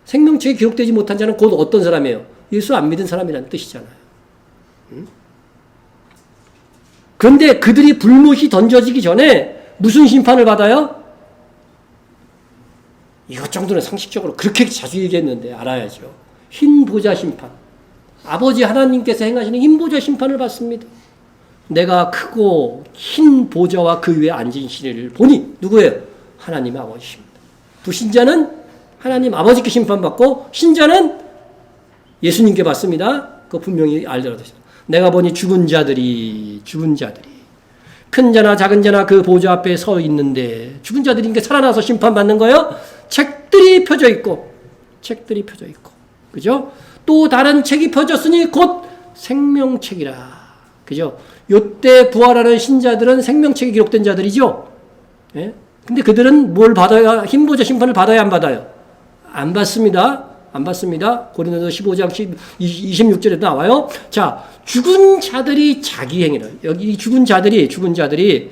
생명책에 기록되지 못한 자는 곧 어떤 사람이에요? 예수 안 믿은 사람이라는 뜻이잖아요. 그런데 그들이 불못이 던져지기 전에 무슨 심판을 받아요? 이것 정도는 상식적으로 그렇게 자주 얘기했는데 알아야죠. 흰 보좌 심판. 아버지 하나님께서 행하시는 흰 보좌 심판을 받습니다. 내가 크고 흰 보좌와 그 위에 앉은 신을 보니 누구예요? 하나님 아버지십니다. 불신자는 하나님 아버지께 심판받고 신자는 예수님께 받습니다. 그거 분명히 알더라도 내가 보니 죽은 자들이 큰 자나 작은 자나 그 보좌 앞에 서 있는데 죽은 자들이 살아나서 심판받는 거예요. 책들이 펴져 있고 그죠? 또 다른 책이 펴졌으니 곧 생명책이라. 그죠? 요때 부활하는 신자들은 생명책에 기록된 자들이죠. 예? 근데 그들은 뭘 받아야, 흰보좌 심판을 받아야 안 받아요? 안 받습니다. 안 받습니다. 고린도서 15장 26절에도 나와요. 자, 죽은 자들이 자기 행위를, 여기 죽은 자들이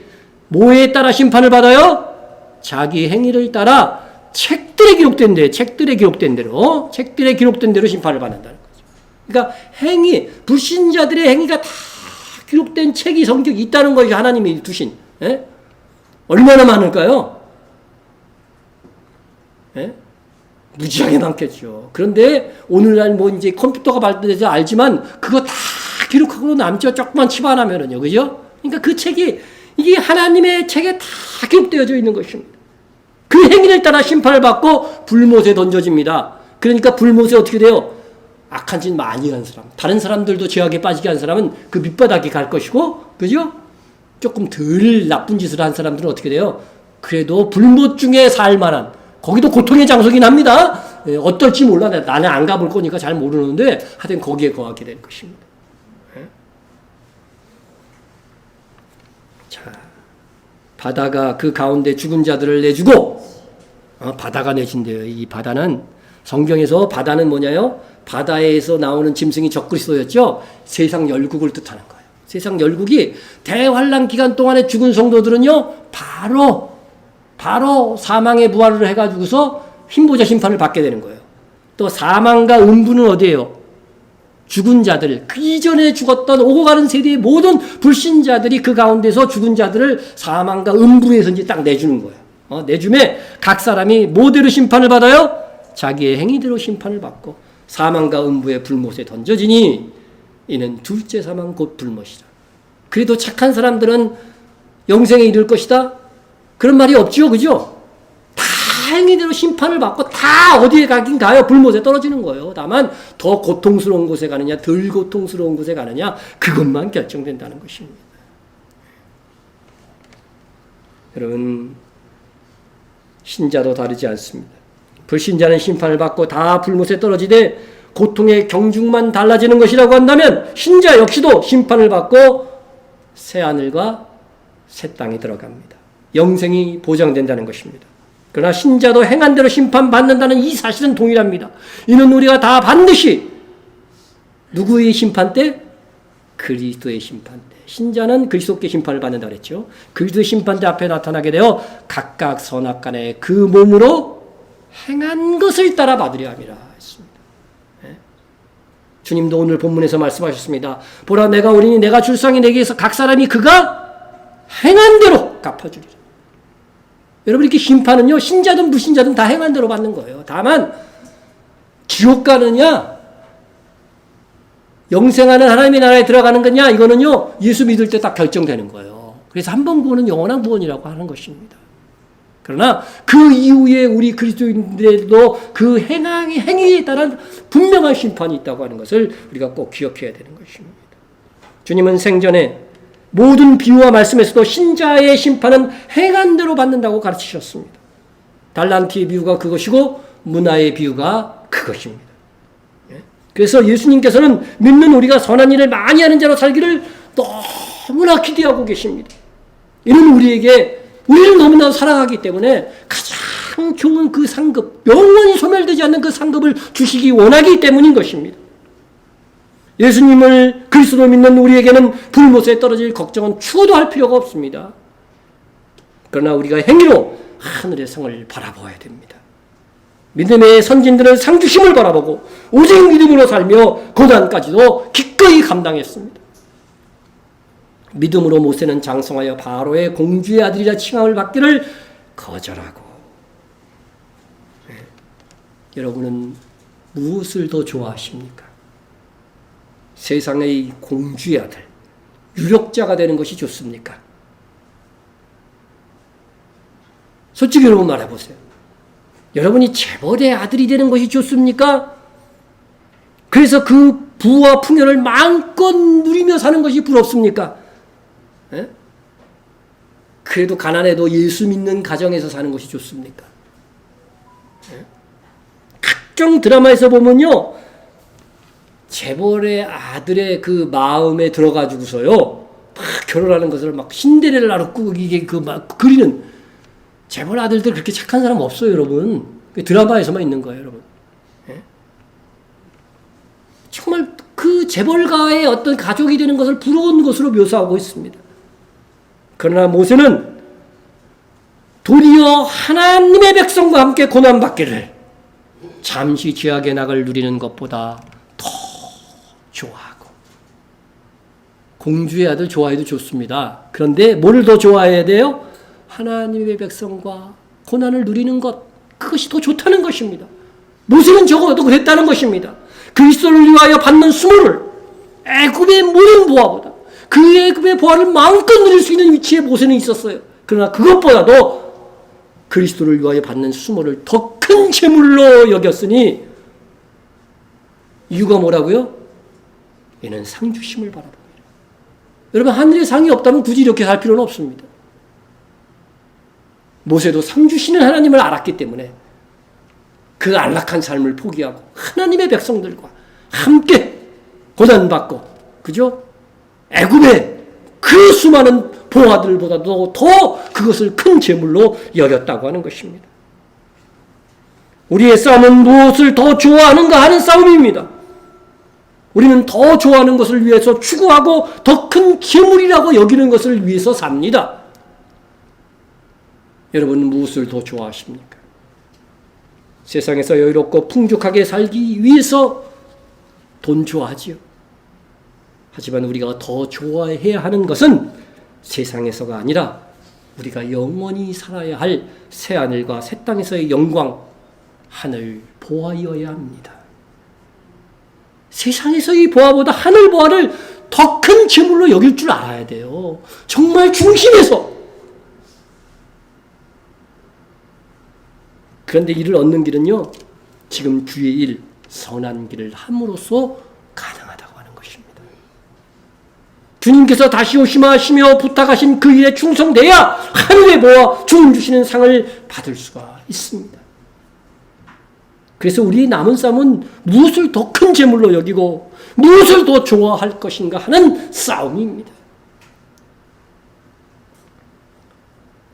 뭐에 따라 심판을 받아요? 자기 행위를 따라 책들에 기록된 대로 심판을 받는다는 거죠. 그러니까 불신자들의 행위가 다 기록된 책이 성경에 있다는 것이 하나님이 두신, 예? 얼마나 많을까요? 예? 무지하게 많겠죠. 그런데 오늘날 이제 컴퓨터가 발달돼서 알지만 그거 다 기록하고 남죠. 조금만 칩 하나면은요. 그죠? 그러니까 그 책이 이게 하나님의 책에 다 기록되어져 있는 것입니다. 그 행위를 따라 심판을 받고 불못에 던져집니다. 그러니까 불못에 어떻게 돼요? 악한 짓 많이 한 사람, 다른 사람들도 죄악에 빠지게 한 사람은 그 밑바닥에 갈 것이고, 그죠? 조금 덜 나쁜 짓을 한 사람들은 어떻게 돼요? 그래도 불못 중에 살만한, 거기도 고통의 장소긴 합니다. 어떨지 몰라. 나는 안 가볼 거니까 잘 모르는데 하여튼 거기에 거하게 될 것입니다. 자, 바다가 그 가운데 죽은 자들을 내주고, 바다가 내준대요. 이 바다는, 성경에서 바다는 뭐냐요? 바다에서 나오는 짐승이 적그리스도였죠. 세상 열국을 뜻하는 거예요. 세상 열국이 대환란 기간 동안에 죽은 성도들은요, 바로 사망의 부활을 해가지고서 흰보자 심판을 받게 되는 거예요. 또 사망과 음부는 어디예요? 죽은 자들, 그 이전에 죽었던 오고 가는 세대의 모든 불신자들이 그 가운데서 죽은 자들을 사망과 음부에서 이제 딱 내주는 거예요. 내줌에 각 사람이 뭐대로 심판을 받아요? 자기의 행위대로 심판을 받고 사망과 음부의 불못에 던져지니 이는 둘째 사망 곧 불못이다. 그래도 착한 사람들은 영생에 이를 것이다? 그런 말이 없지요, 그죠? 다 행위대로 심판을 받고 다 어디에 가긴 가요. 불못에 떨어지는 거예요. 다만 더 고통스러운 곳에 가느냐, 덜 고통스러운 곳에 가느냐, 그것만 결정된다는 것입니다. 여러분, 신자도 다르지 않습니다. 불신자는 심판을 받고 다 불못에 떨어지되 고통의 경중만 달라지는 것이라고 한다면 신자 역시도 심판을 받고 새하늘과 새 땅에 들어갑니다. 영생이 보장된다는 것입니다. 그러나 신자도 행한 대로 심판받는다는 이 사실은 동일합니다. 이는 우리가 다 반드시 누구의 심판 때? 그리스도의 심판 때. 신자는 그리스도께 심판을 받는다 그랬죠. 그리스도의 심판 때 앞에 나타나게 되어 각각 선악간에 그 몸으로 행한 것을 따라 받으려 함이라 했습니다. 주님도 오늘 본문에서 말씀하셨습니다. 보라, 내가 오리니 내가 줄상이 내게서 각 사람이 그가 행한 대로 갚아주리라. 여러분, 이렇게 심판은요, 신자든 불신자든 다 행한 대로 받는 거예요. 다만 지옥 가느냐 영생하는 하나님의 나라에 들어가는 거냐, 이거는요 예수 믿을 때 딱 결정되는 거예요. 그래서 한 번 구원은 영원한 구원이라고 하는 것입니다. 그러나 그 이후에 우리 그리스도인들도 그 행위에 따른 분명한 심판이 있다고 하는 것을 우리가 꼭 기억해야 되는 것입니다. 주님은 생전에 모든 비유와 말씀에서도 신자의 심판은 행한 대로 받는다고 가르치셨습니다. 달란트의 비유가 그것이고 문화의 비유가 그것입니다. 그래서 예수님께서는 믿는 우리가 선한 일을 많이 하는 자로 살기를 너무나 기대하고 계십니다. 이는 우리를 너무나 사랑하기 때문에 가장 좋은 그 상급, 영원히 소멸되지 않는 그 상급을 주시기 원하기 때문인 것입니다. 예수님을 그리스도로 믿는 우리에게는 불못에 떨어질 걱정은 추구도 할 필요가 없습니다. 그러나 우리가 행위로 하늘의 상을 바라보아야 됩니다. 믿음의 선진들은 상주심을 바라보고 오직 믿음으로 살며 고난까지도 기꺼이 감당했습니다. 믿음으로 모세는 장성하여 바로의 공주의 아들이라 칭함을 받기를 거절하고. 여러분은 무엇을 더 좋아하십니까? 세상의 공주의 아들, 유력자가 되는 것이 좋습니까? 솔직히 여러분 말해보세요. 여러분이 재벌의 아들이 되는 것이 좋습니까? 그래서 그 부와 풍요를 마음껏 누리며 사는 것이 부럽습니까? 그래도 가난해도 예수 믿는 가정에서 사는 것이 좋습니까? 각종 드라마에서 보면요, 재벌의 아들의 그 마음에 들어가지고서요, 막 결혼하는 것을 막 신데렐라로 꾸고 이게 막 그리는 재벌 아들들 그렇게 착한 사람 없어요, 여러분. 드라마에서만 있는 거예요, 여러분. 정말 그 재벌가의 어떤 가족이 되는 것을 부러운 것으로 묘사하고 있습니다. 그러나 모세는 도리어 하나님의 백성과 함께 고난받기를 잠시 죄악의 낙을 누리는 것보다 더 좋아하고, 공주의 아들 좋아해도 좋습니다. 그런데 뭘 더 좋아해야 돼요? 하나님의 백성과 고난을 누리는 것, 그것이 더 좋다는 것입니다. 모세는 적어도 그랬다는 것입니다. 그리스도를 위하여 받는 수모를 애굽의 모든 보화보다, 그 애굽의 보화를 마음껏 누릴 수 있는 위치에 모세는 있었어요. 그러나 그것보다도 그리스도를 위하여 받는 수모를 더 큰 재물로 여겼으니 이유가 뭐라고요? 얘는 상 주심을 바라봅니다. 여러분, 하늘에 상이 없다면 굳이 이렇게 살 필요는 없습니다. 모세도 상 주시는 하나님을 알았기 때문에 그 안락한 삶을 포기하고 하나님의 백성들과 함께 고난받고, 그죠? 애굽의 그 수많은 보화들보다도 더 그것을 큰 재물로 여겼다고 하는 것입니다. 우리의 싸움은 무엇을 더 좋아하는가 하는 싸움입니다. 우리는 더 좋아하는 것을 위해서 추구하고 더 큰 재물이라고 여기는 것을 위해서 삽니다. 여러분은 무엇을 더 좋아하십니까? 세상에서 여유롭고 풍족하게 살기 위해서 돈 좋아하지요. 하지만 우리가 더 좋아해야 하는 것은 세상에서가 아니라 우리가 영원히 살아야 할 새하늘과 새 땅에서의 영광, 하늘 보아여야 합니다. 세상에서의 보아보다 하늘 보아를 더 큰 재물로 여길 줄 알아야 돼요. 정말 중심에서. 그런데 이를 얻는 길은요, 지금 주의 일, 선한 길을 함으로써 가능하다고 하는 것입니다. 주님께서 다시 오시마 하시며 부탁하신 그 일에 충성돼야 하늘의 보아, 주님 주시는 상을 받을 수가 있습니다. 그래서 우리의 남은 싸움은 무엇을 더 큰 재물로 여기고 무엇을 더 좋아할 것인가 하는 싸움입니다.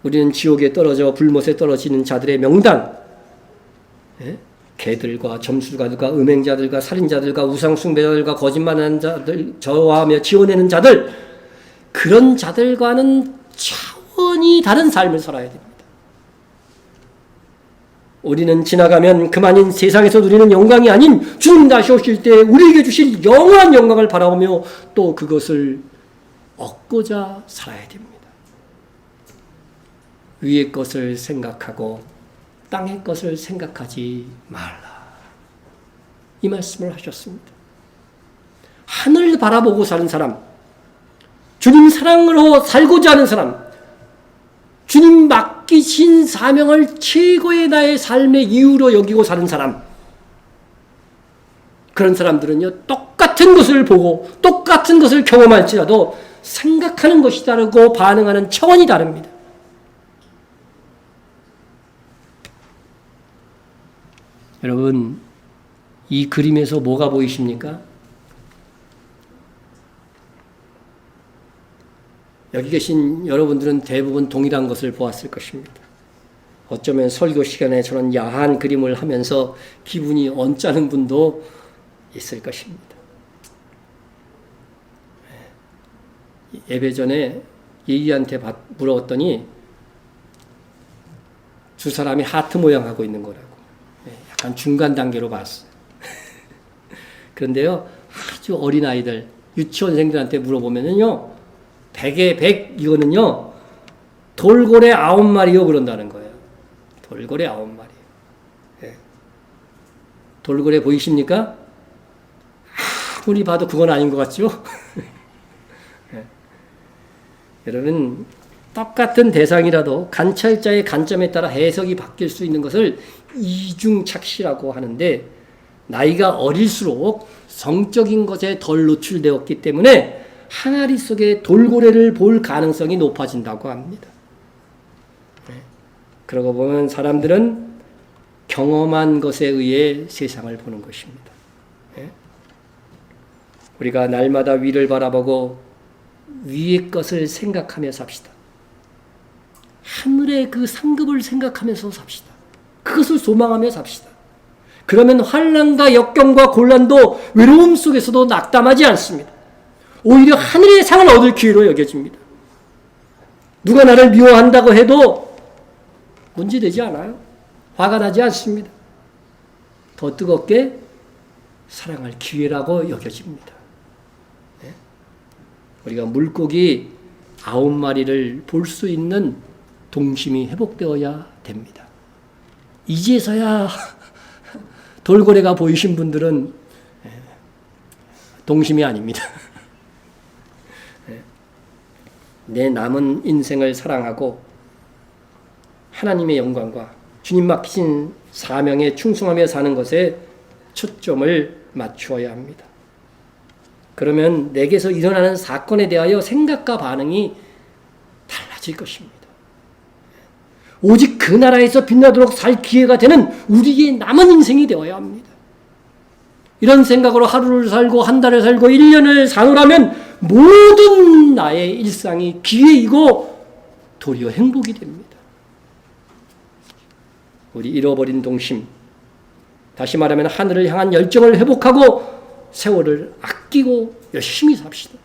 우리는 지옥에 떨어져 불못에 떨어지는 자들의 명단, 개들과 점술가들과 음행자들과 살인자들과 우상숭배자들과 거짓말하는 자들, 저하며 지어내는 자들, 그런 자들과는 차원이 다른 삶을 살아야 됩니다. 우리는 지나가면 그만인 세상에서 누리는 영광이 아닌 주님 다시 오실 때 우리에게 주실 영원한 영광을 바라보며 또 그것을 얻고자 살아야 됩니다. 위의 것을 생각하고 땅의 것을 생각하지 말라. 이 말씀을 하셨습니다. 하늘을 바라보고 사는 사람, 주님 사랑으로 살고자 하는 사람, 주님 맡기신 사명을 최고의 나의 삶의 이유로 여기고 사는 사람, 그런 사람들은요, 똑같은 것을 보고 똑같은 것을 경험할지라도 생각하는 것이 다르고 반응하는 차원이 다릅니다. 여러분, 이 그림에서 뭐가 보이십니까? 여기 계신 여러분들은 대부분 동일한 것을 보았을 것입니다. 어쩌면 설교 시간에 저런 야한 그림을 하면서 기분이 언짢은 분도 있을 것입니다. 예배 전에 예의한테 물어봤더니 두 사람이 하트 모양 하고 있는 거라고. 약간 중간 단계로 봤어요. 그런데요, 아주 어린 아이들, 유치원생들한테 물어보면은요, 100에 100 이거는요, 돌고래 9마리요 그런다는 거예요. 돌고래 9마리. 예. 돌고래 보이십니까? 아무리 봐도 그건 아닌 것 같죠? 예. 여러분, 똑같은 대상이라도 관찰자의 관점에 따라 해석이 바뀔 수 있는 것을 이중착시라고 하는데, 나이가 어릴수록 성적인 것에 덜 노출되었기 때문에 항아리 속에 돌고래를 볼 가능성이 높아진다고 합니다. 그러고 보면 사람들은 경험한 것에 의해 세상을 보는 것입니다. 우리가 날마다 위를 바라보고 위의 것을 생각하며 삽시다. 하늘의 그 상급을 생각하면서 삽시다. 그것을 소망하며 삽시다. 그러면 환난과 역경과 곤란도 외로움 속에서도 낙담하지 않습니다. 오히려 하늘의 상을 얻을 기회로 여겨집니다. 누가 나를 미워한다고 해도 문제되지 않아요. 화가 나지 않습니다. 더 뜨겁게 사랑할 기회라고 여겨집니다. 네? 우리가 물고기 9마리를 볼 수 있는 동심이 회복되어야 됩니다. 이제서야 돌고래가 보이신 분들은 동심이 아닙니다. 내 남은 인생을 사랑하고 하나님의 영광과 주님 맡기신 사명에 충성하며 사는 것에 초점을 맞추어야 합니다. 그러면 내게서 일어나는 사건에 대하여 생각과 반응이 달라질 것입니다. 오직 그 나라에서 빛나도록 살 기회가 되는 우리의 남은 인생이 되어야 합니다. 이런 생각으로 하루를 살고 한 달을 살고 1년을 사노라면 모든 나의 일상이 기회이고 도리어 행복이 됩니다. 우리 잃어버린 동심, 다시 말하면 하늘을 향한 열정을 회복하고 세월을 아끼고 열심히 삽시다.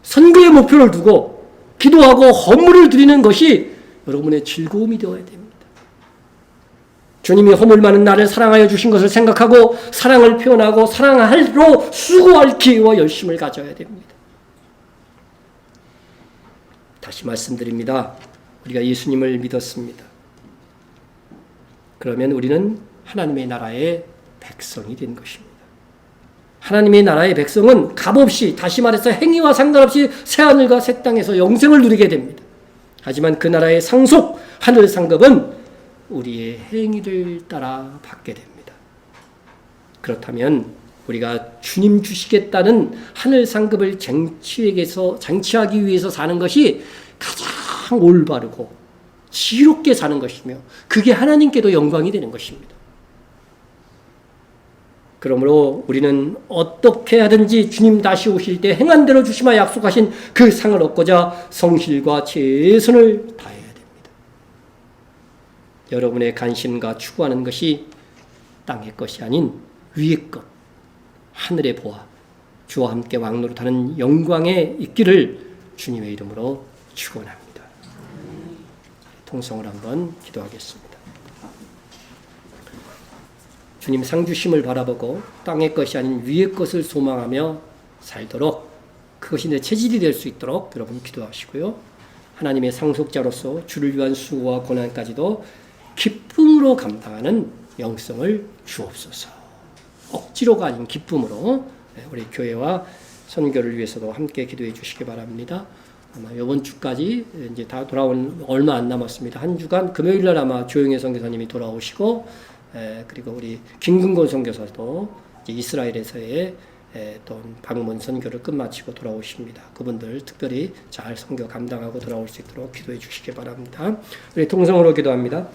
선교의 목표를 두고 기도하고 헌물을 드리는 것이 여러분의 즐거움이 되어야 됩니다. 주님이 허물 많은 나를 사랑하여 주신 것을 생각하고 사랑을 표현하고 사랑하러 수고할 기회와 열심을 가져야 됩니다. 다시 말씀드립니다. 우리가 예수님을 믿었습니다. 그러면 우리는 하나님의 나라의 백성이 된 것입니다. 하나님의 나라의 백성은 값없이, 다시 말해서 행위와 상관없이 새하늘과 새 땅에서 영생을 누리게 됩니다. 하지만 그 나라의 상속, 하늘 상급은 우리의 행위를 따라 받게 됩니다. 그렇다면 우리가 주님 주시겠다는 하늘 상급을 쟁취하기 위해서 사는 것이 가장 올바르고 지롭게 사는 것이며 그게 하나님께도 영광이 되는 것입니다. 그러므로 우리는 어떻게 하든지 주님 다시 오실 때 행한 대로 주시마 약속하신 그 상을 얻고자 성실과 최선을 다해야 됩니다. 여러분의 관심과 추구하는 것이 땅의 것이 아닌 위의 것, 하늘의 보아, 주와 함께 왕노릇하는 영광에 있기를 주님의 이름으로 축원합니다. 통성을 한번 기도하겠습니다. 주님 상주심을 바라보고 땅의 것이 아닌 위의 것을 소망하며 살도록, 그것이 내 체질이 될 수 있도록 여러분 기도하시고요. 하나님의 상속자로서 주를 위한 수고와 고난까지도 기쁨으로 감당하는 영성을 주옵소서. 억지로가 아닌 기쁨으로 우리 교회와 선교를 위해서도 함께 기도해 주시기 바랍니다. 아마 이번 주까지 이제 다 돌아온 얼마 안 남았습니다. 한 주간 금요일 날 아마 조영애 선교사님이 돌아오시고, 그리고 우리 김근곤 선교사도 이제 이스라엘에서의 또 방문 선교를 끝마치고 돌아오십니다. 그분들 특별히 잘 선교 감당하고 돌아올 수 있도록 기도해 주시기 바랍니다. 우리 통성으로 기도합니다.